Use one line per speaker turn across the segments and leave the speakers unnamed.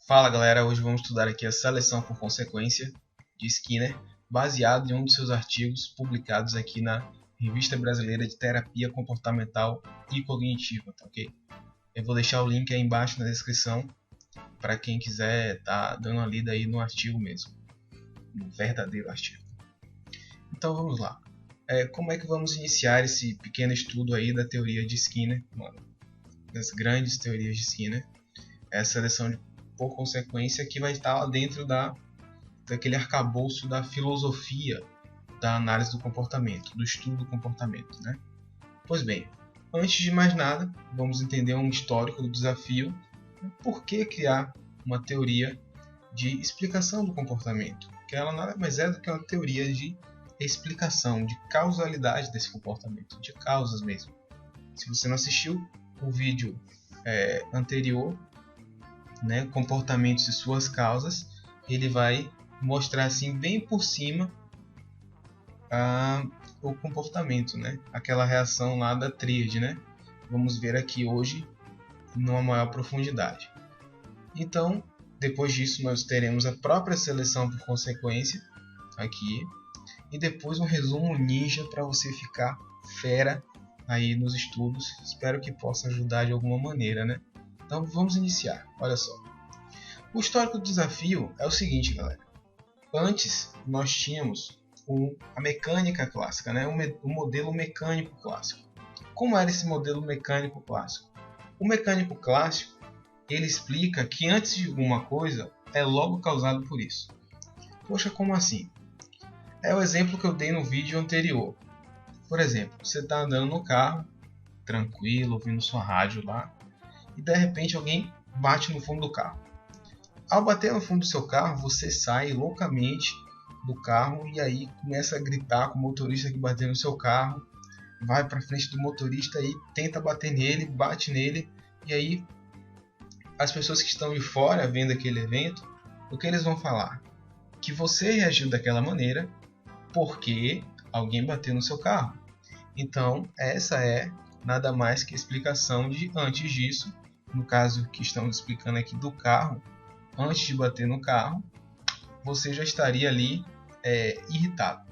Fala galera, hoje vamos estudar aqui a seleção por consequência de Skinner, baseado em um de seus artigos publicados aqui na Revista Brasileira de Terapia Comportamental e Cognitiva, tá ok? Eu vou deixar o link aí embaixo na descrição para quem quiser tá dando uma lida aí no artigo mesmo, no verdadeiro artigo. Então vamos lá. Como é que vamos iniciar esse pequeno estudo aí da teoria de Skinner, das grandes teorias de Skinner, essa seleção por consequência que vai estar lá dentro daquele arcabouço da filosofia da análise do comportamento, do estudo do comportamento, né? Pois bem, antes de mais nada, vamos entender um histórico do desafio. Por que criar uma teoria de explicação do comportamento? Que ela nada mais é do que uma teoria de explicação, de causalidade desse comportamento, de causas mesmo. Se você não assistiu o vídeo anterior, né, comportamentos e suas causas, ele vai mostrar assim bem por cima o comportamento, né? Aquela reação lá da tríade, né? Vamos ver aqui hoje numa maior profundidade. Então, depois disso nós teremos a própria seleção por consequência aqui e depois um resumo ninja para você ficar fera aí nos estudos. Espero que possa ajudar de alguma maneira, né? Então vamos iniciar. Olha só. O histórico do desafio é o seguinte, galera. Antes nós tínhamos a mecânica clássica, né? O modelo mecânico clássico. Como era esse modelo mecânico clássico? O mecânico clássico ele explica que antes de alguma coisa é logo causado por isso. Poxa, como assim? É o exemplo que eu dei no vídeo anterior. Por exemplo, você está andando no carro, tranquilo, ouvindo sua rádio lá, e de repente alguém bate no fundo do carro. Ao bater no fundo do seu carro, você sai loucamente do carro e aí começa a gritar com o motorista que bateu no seu carro, vai para frente do motorista e tenta bater nele, bate nele, e aí as pessoas que estão de fora vendo aquele evento, o que eles vão falar? Que você reagiu daquela maneira porque alguém bateu no seu carro. Então, essa é nada mais que a explicação de antes disso, no caso que estamos explicando aqui do carro, antes de bater no carro, você já estaria ali irritado.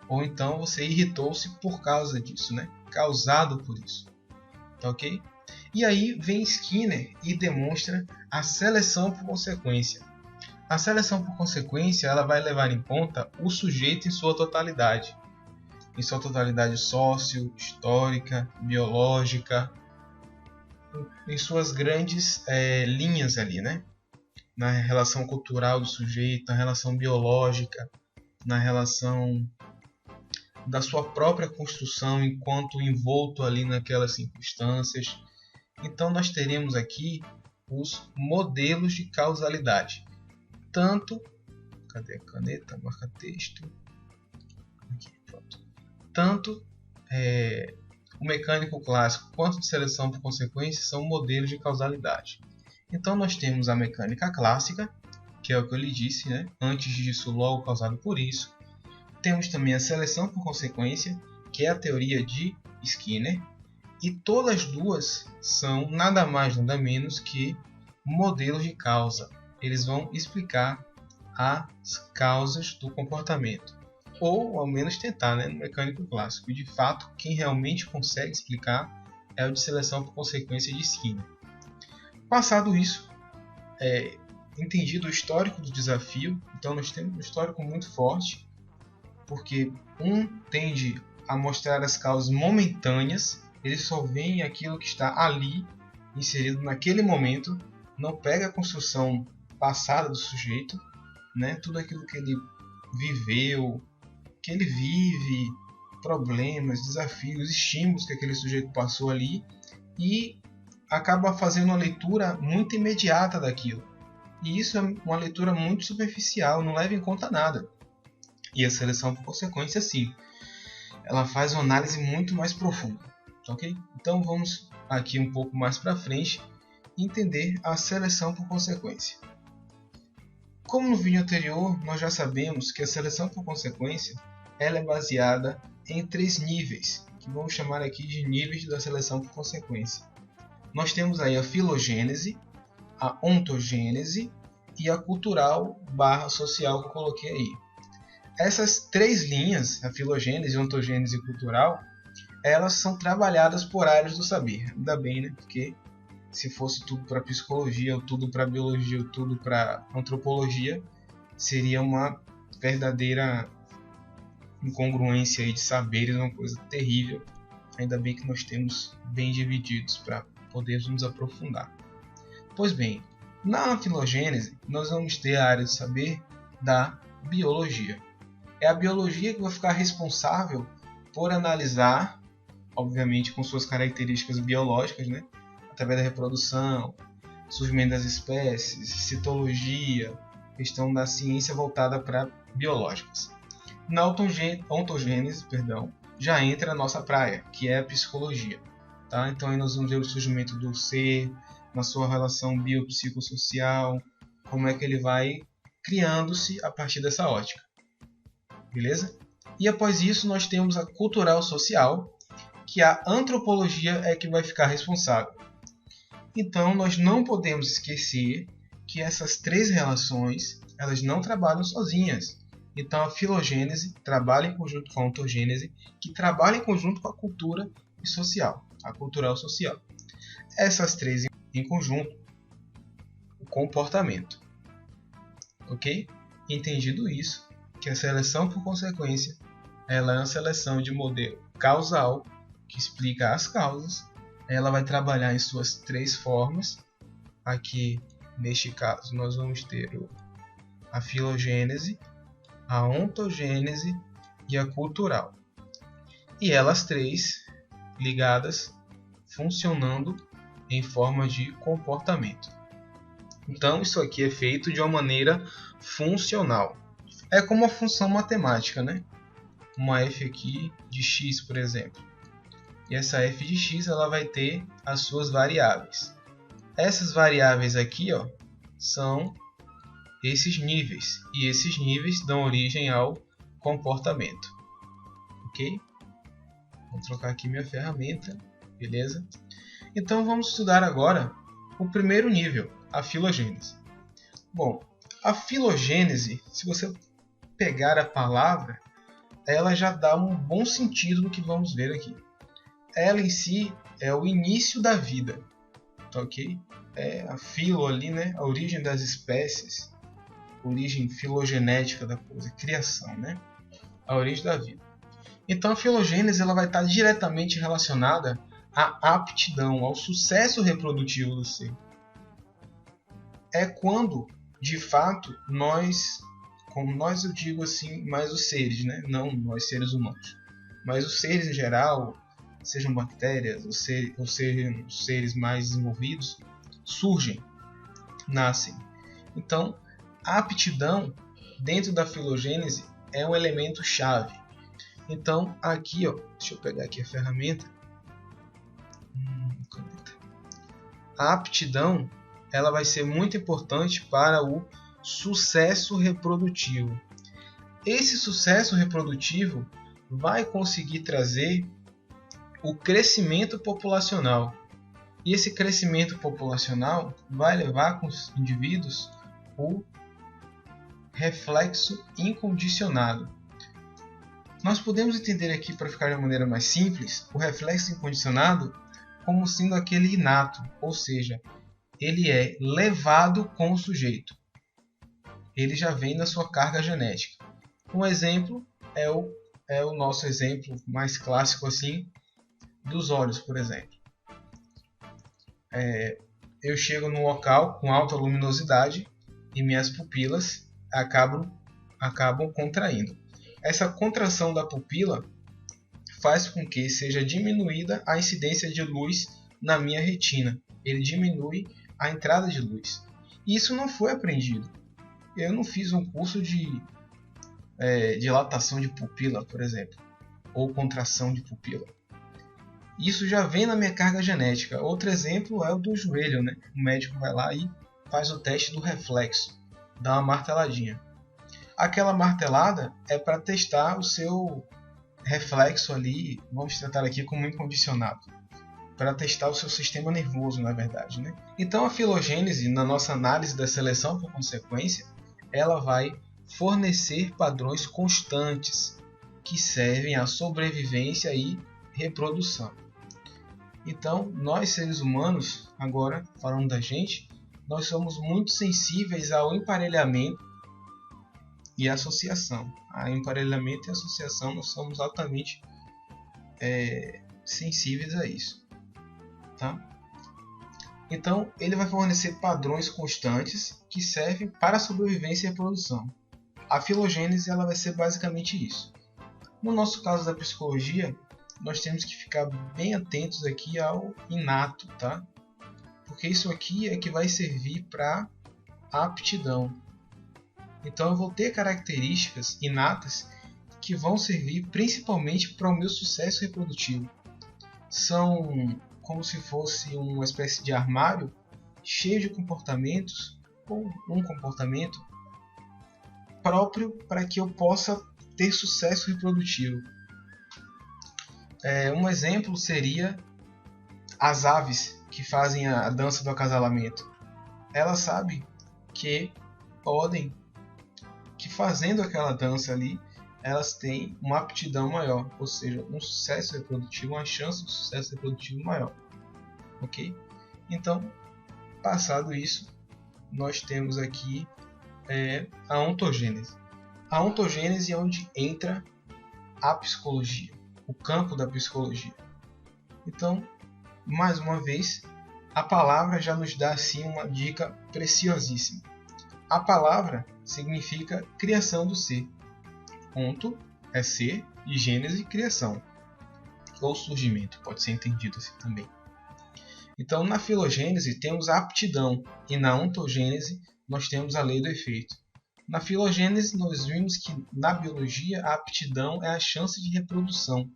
Ou então você irritou-se por causa disso, né? Causado por isso. Tá ok? E aí vem Skinner e demonstra a seleção por consequência. A seleção por consequência ela vai levar em conta o sujeito em sua totalidade. Em sua totalidade sócio, histórica, biológica, em suas grandes linhas ali, né? Na relação cultural do sujeito, na relação biológica, na relação da sua própria construção enquanto envolto ali naquelas circunstâncias. Então nós teremos aqui os modelos de causalidade. Tanto, cadê a caneta? Marca texto. Aqui, pronto. Tanto o mecânico clássico quanto de seleção por consequência são modelos de causalidade. Então nós temos a mecânica clássica, que é o que eu lhe disse, né? Antes disso, logo causado por isso. Temos também a seleção por consequência, que é a teoria de Skinner. E todas as duas são nada mais nada menos que modelos de causa. Eles vão explicar as causas do comportamento. Ou ao menos tentar, né? No mecânico clássico. E de fato, quem realmente consegue explicar é o de seleção por consequência de Skinner. Passado isso, entendido o histórico do desafio, então nós temos um histórico muito forte, porque tende a mostrar as causas momentâneas, ele só vê aquilo que está ali, inserido naquele momento, não pega a construção passada do sujeito, né? Tudo aquilo que ele viveu, que ele vive, problemas, desafios, estímulos que aquele sujeito passou ali, e acaba fazendo uma leitura muito imediata daquilo. E isso é uma leitura muito superficial, não leva em conta nada. E a seleção por consequência, sim, ela faz uma análise muito mais profunda. Ok? Então vamos aqui um pouco mais para frente entender a seleção por consequência. Como no vídeo anterior, nós já sabemos que a seleção por consequência ela é baseada em 3 níveis, que vamos chamar aqui de níveis da seleção por consequência. Nós temos aí a filogênese, a ontogênese e a cultural/social que eu coloquei aí. Essas três linhas, a filogênese, ontogênese e cultural, elas são trabalhadas por áreas do saber. Ainda bem, né? Porque se fosse tudo para psicologia, ou tudo para biologia, ou tudo para antropologia, seria uma verdadeira incongruência aí de saberes, uma coisa terrível. Ainda bem que nós temos bem divididos para podermos nos aprofundar. Pois bem, na filogênese, nós vamos ter a área do saber da biologia. É a biologia que vai ficar responsável por analisar, obviamente com suas características biológicas, né? Através da reprodução, surgimento das espécies, citologia, questão da ciência voltada para biológicas. Na ontogênese, já entra a nossa praia, que é a psicologia. Tá? Então aí nós vamos ver o surgimento do ser, na sua relação biopsicossocial, como é que ele vai criando-se a partir dessa ótica. Beleza? E após isso nós temos a cultural social, que a antropologia é que vai ficar responsável. Então nós não podemos esquecer que essas três relações elas não trabalham sozinhas. Então a filogênese trabalha em conjunto com a ontogênese, que trabalha em conjunto com a cultura e social, a cultural social. Essas três em conjunto, o comportamento. Ok? Entendido isso, que a seleção por consequência ela é uma seleção de modelo causal, que explica as causas. Ela vai trabalhar em suas três formas. Aqui, neste caso, nós vamos ter a filogênese, a ontogênese e a cultural. E elas três ligadas, funcionando em forma de comportamento. Então, isso aqui é feito de uma maneira funcional. É como uma função matemática, né? Uma f aqui de x, por exemplo. E essa f de x ela vai ter as suas variáveis. Essas variáveis aqui, ó, são esses níveis. E esses níveis dão origem ao comportamento. Ok? Vou trocar aqui minha ferramenta. Beleza? Então vamos estudar agora o primeiro nível, a filogênese. Bom, a filogênese, se você pegar a palavra, ela já dá um bom sentido no que vamos ver aqui. Ela em si é o início da vida, tá ok? É a filo ali, né? A origem das espécies, origem filogenética da coisa, criação, né? A origem da vida. Então a filogênese ela vai estar diretamente relacionada à aptidão, ao sucesso reprodutivo do ser. É quando, de fato, nós, como nós eu digo assim, mais os seres, né? Não nós seres humanos, mas os seres em geral, sejam bactérias ou sejam seres mais desenvolvidos, surgem, nascem. Então, a aptidão dentro da filogênese é um elemento chave. Então, aqui, ó, deixa eu pegar aqui a ferramenta. A aptidão ela vai ser muito importante para o sucesso reprodutivo. Esse sucesso reprodutivo vai conseguir trazer o crescimento populacional. E esse crescimento populacional vai levar com os indivíduos o reflexo incondicionado. Nós podemos entender aqui, para ficar de uma maneira mais simples, o reflexo incondicionado como sendo aquele inato, ou seja, ele é levado com o sujeito. Ele já vem na sua carga genética. Um exemplo é o nosso exemplo mais clássico assim, dos olhos, por exemplo. Eu chego num local com alta luminosidade e minhas pupilas acabam contraindo. Essa contração da pupila faz com que seja diminuída a incidência de luz na minha retina. Ele diminui a entrada de luz. Isso não foi aprendido. Eu não fiz um curso de dilatação de pupila, por exemplo, ou contração de pupila. Isso já vem na minha carga genética. Outro exemplo é o do joelho, né? O médico vai lá e faz o teste do reflexo, dá uma marteladinha. Aquela martelada é para testar o seu reflexo ali, vamos tratar aqui como incondicionado, para testar o seu sistema nervoso, na verdade, né? Então a filogênese, na nossa análise da seleção por consequência, ela vai fornecer padrões constantes que servem à sobrevivência e reprodução. Então, nós seres humanos, agora falando da gente, nós somos muito sensíveis ao emparelhamento e associação. A emparelhamento e associação, nós somos altamente sensíveis a isso. Tá? Então, ele vai fornecer padrões constantes que servem para a sobrevivência e reprodução. A filogênese ela vai ser basicamente isso. No nosso caso da psicologia, nós temos que ficar bem atentos aqui ao inato, tá? Porque isso aqui é que vai servir para a aptidão. Então eu vou ter características inatas que vão servir principalmente para o meu sucesso reprodutivo. São como se fosse uma espécie de armário cheio de comportamentos, ou um comportamento próprio para que eu possa ter sucesso reprodutivo. Um exemplo seria as aves que fazem a dança do acasalamento. Elas sabem que fazendo aquela dança ali, elas têm uma aptidão maior, ou seja, um sucesso reprodutivo, uma chance de sucesso reprodutivo maior. Ok? Então, passado isso, nós temos aqui a ontogênese. A ontogênese é onde entra a psicologia, o campo da psicologia. Então, mais uma vez, a palavra já nos dá assim uma dica preciosíssima. A palavra significa criação do ser. Onto é ser e gênese, criação. Ou surgimento, pode ser entendido assim também. Então, na filogênese temos a aptidão e na ontogênese nós temos a lei do efeito. Na filogênese nós vimos que na biologia a aptidão é a chance de reprodução.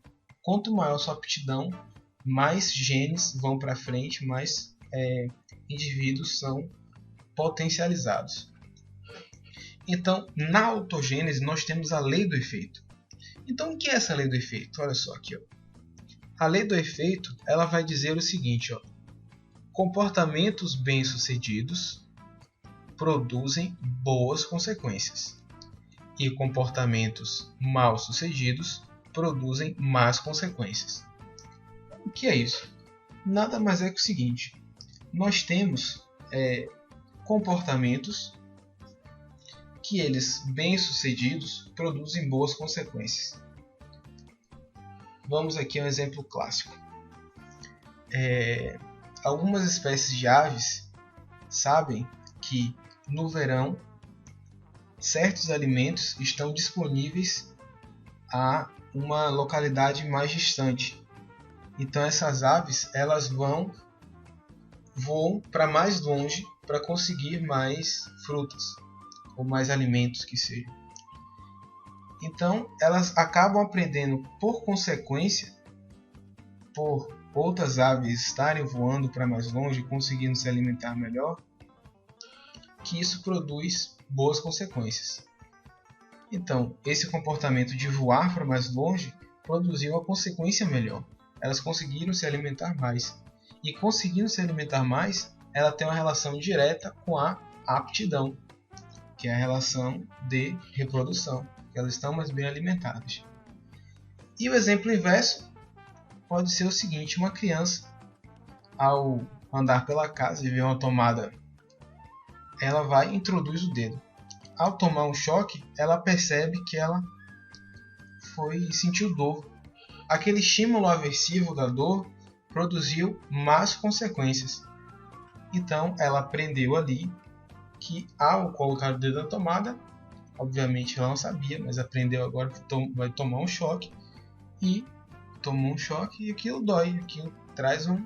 Quanto maior sua aptidão, mais genes vão para frente, mais indivíduos são potencializados. Então, na ontogênese nós temos a lei do efeito. Então, o que é essa lei do efeito? Olha só aqui, ó. A lei do efeito, ela vai dizer o seguinte, ó: comportamentos bem-sucedidos produzem boas consequências e comportamentos mal-sucedidos produzem más consequências. O que é isso? Nada mais é que o seguinte: nós temos comportamentos que eles bem-sucedidos produzem boas consequências. Vamos aqui a um exemplo clássico. Algumas espécies de aves sabem que no verão certos alimentos estão disponíveis a uma localidade mais distante. Então essas aves elas voam para mais longe para conseguir mais frutas ou mais alimentos que sejam. Então elas acabam aprendendo por consequência, por outras aves estarem voando para mais longe e conseguindo se alimentar melhor, que isso produz boas consequências. Então, esse comportamento de voar para mais longe produziu uma consequência melhor. Elas conseguiram se alimentar mais. E conseguindo se alimentar mais, ela tem uma relação direta com a aptidão, que é a relação de reprodução, que elas estão mais bem alimentadas. E o exemplo inverso pode ser o seguinte: uma criança, ao andar pela casa e ver uma tomada, ela vai e introduz o dedo. Ao tomar um choque, ela percebe que ela sentiu dor. Aquele estímulo aversivo da dor produziu más consequências. Então ela aprendeu ali que ao colocar o dedo na tomada, obviamente ela não sabia, mas aprendeu agora que vai tomar um choque, e tomou um choque e aquilo dói, aquilo traz um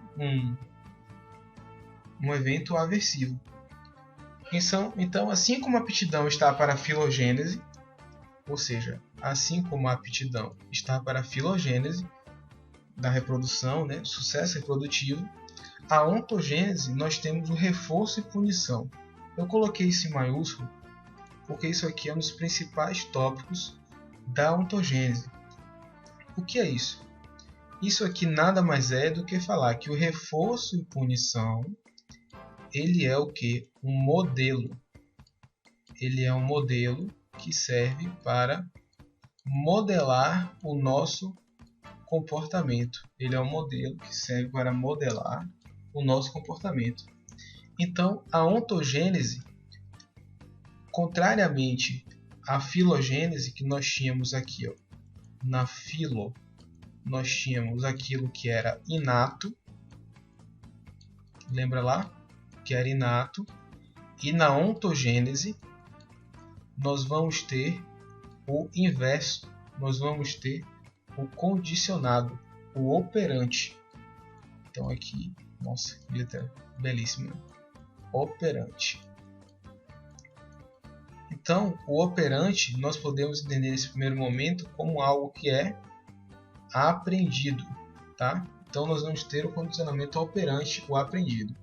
evento aversivo. Então, assim como a aptidão está para a filogênese, ou seja, assim como a aptidão está para a filogênese da reprodução, né, sucesso reprodutivo, a ontogênese nós temos o reforço e punição. Eu coloquei isso em maiúsculo porque isso aqui é um dos principais tópicos da ontogênese. O que é isso? Isso aqui nada mais é do que falar que o reforço e punição, ele é o que? Um modelo. Ele é um modelo que serve para modelar o nosso comportamento. Ele é um modelo que serve para modelar o nosso comportamento. Então, a ontogênese, contrariamente à filogênese que nós tínhamos aqui, ó, na filo, nós tínhamos aquilo que era inato, lembra lá? Que era inato. E na ontogênese, nós vamos ter o inverso, nós vamos ter o condicionado, o operante. Então aqui, nossa, que letra belíssima, operante. Então, o operante nós podemos entender nesse primeiro momento como algo que é aprendido, tá? Então nós vamos ter o condicionamento operante, o aprendido.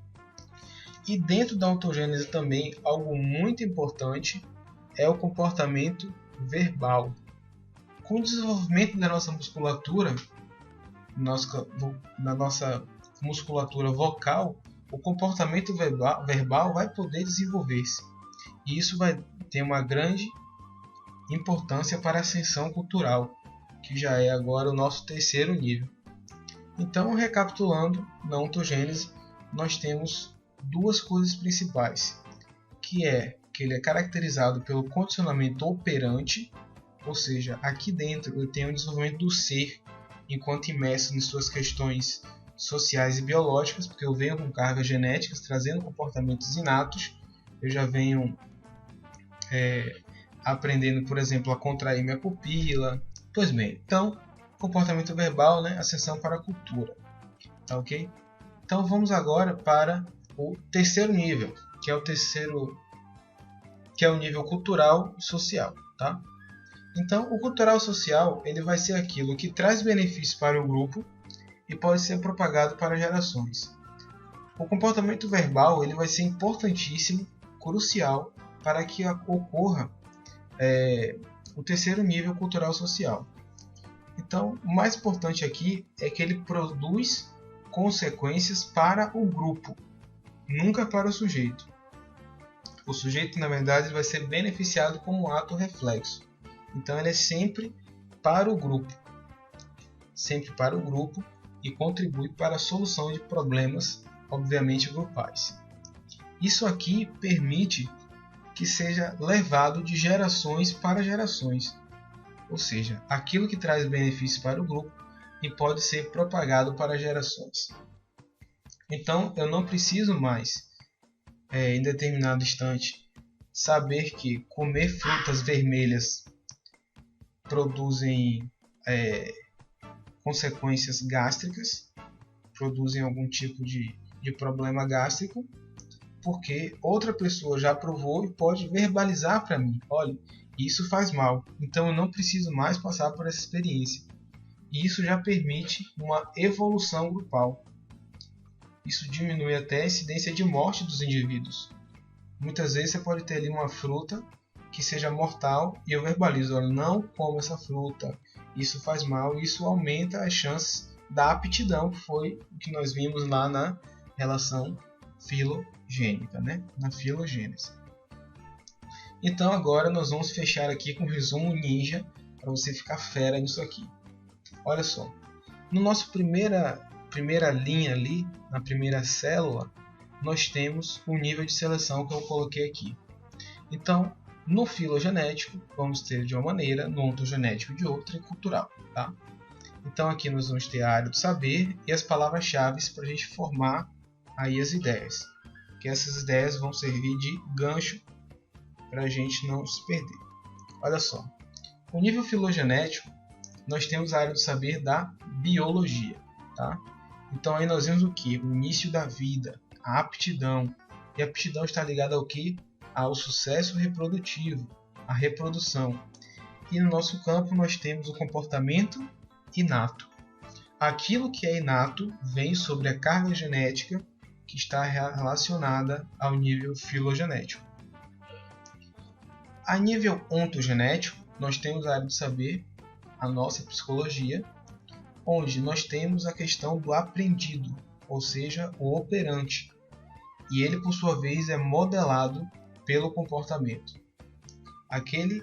E dentro da ontogênese também, algo muito importante é o comportamento verbal. Com o desenvolvimento da nossa musculatura, na nossa musculatura vocal, o comportamento verbal vai poder desenvolver-se. E isso vai ter uma grande importância para a ascensão cultural, que já é agora o nosso terceiro nível. Então, recapitulando, na ontogênese, nós temos duas coisas principais, que ele é caracterizado pelo condicionamento operante, ou seja, aqui dentro eu tenho o desenvolvimento do ser, enquanto imerso em suas questões sociais e biológicas, porque eu venho com cargas genéticas, trazendo comportamentos inatos, eu já venho aprendendo, por exemplo, a contrair minha pupila. Pois bem, então, comportamento verbal, né? Ascensão para a cultura. Tá ok? Então vamos agora para o terceiro nível, que é o nível cultural e social, tá? Então, o cultural social, ele vai ser aquilo que traz benefícios para o grupo e pode ser propagado para gerações. O comportamento verbal, ele vai ser importantíssimo, crucial, para que ocorra o terceiro nível cultural social. Então, o mais importante aqui é que ele produz consequências para o grupo, nunca para o sujeito. O sujeito, na verdade, vai ser beneficiado como um ato reflexo. Então, ele é sempre para o grupo. Sempre para o grupo e contribui para a solução de problemas, obviamente, grupais. Isso aqui permite que seja levado de gerações para gerações. Ou seja, aquilo que traz benefício para o grupo e pode ser propagado para gerações. Então, eu não preciso mais, em determinado instante, saber que comer frutas vermelhas produzem consequências gástricas, produzem algum tipo de problema gástrico, porque outra pessoa já provou e pode verbalizar para mim, olha, isso faz mal, então eu não preciso mais passar por essa experiência. E isso já permite uma evolução grupal. Isso diminui até a incidência de morte dos indivíduos. Muitas vezes você pode ter ali uma fruta que seja mortal e eu verbalizo, olha, não coma essa fruta, isso faz mal, e isso aumenta as chances da aptidão, que foi o que nós vimos lá na relação filogênica, né? Na filogênese. Então agora nós vamos fechar aqui com um resumo ninja para você ficar fera nisso aqui. Olha só, no nosso primeira linha ali, na primeira célula, nós temos o nível de seleção que eu coloquei aqui. Então, no filogenético, vamos ter de uma maneira, no ontogenético de outra e cultural, tá? Então aqui nós vamos ter a área do saber e as palavras-chave para a gente formar aí as ideias. Que essas ideias vão servir de gancho para a gente não se perder. Olha só, o nível filogenético, nós temos a área do saber da biologia, tá? Então aí nós vemos o que? O início da vida, a aptidão. E a aptidão está ligada ao que? Ao sucesso reprodutivo, à reprodução. E no nosso campo nós temos o comportamento inato. Aquilo que é inato vem sobre a carga genética que está relacionada ao nível filogenético. A nível ontogenético, nós temos a área do saber, a nossa psicologia, onde nós temos a questão do aprendido, ou seja, o operante. E ele, por sua vez, é modelado pelo comportamento. Aquele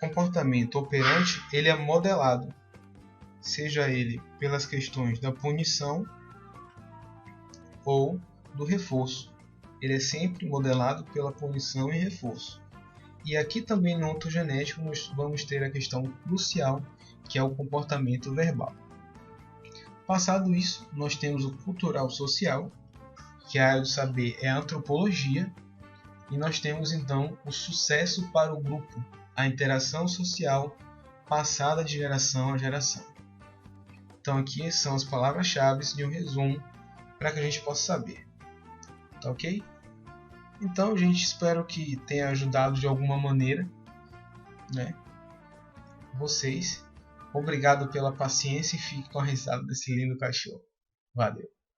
comportamento operante, ele é modelado, seja ele pelas questões da punição ou do reforço. Ele é sempre modelado pela punição e reforço. E aqui também no ontogenético nós vamos ter a questão crucial, que é o comportamento verbal. Passado isso, nós temos o cultural social, que a área do saber é a antropologia, e nós temos então o sucesso para o grupo, a interação social passada de geração a geração. Então aqui são as palavras-chave de um resumo para que a gente possa saber. Tá ok? Então, gente, espero que tenha ajudado de alguma maneira, né, vocês. Obrigado pela paciência e fique com a risada desse lindo cachorro. Valeu!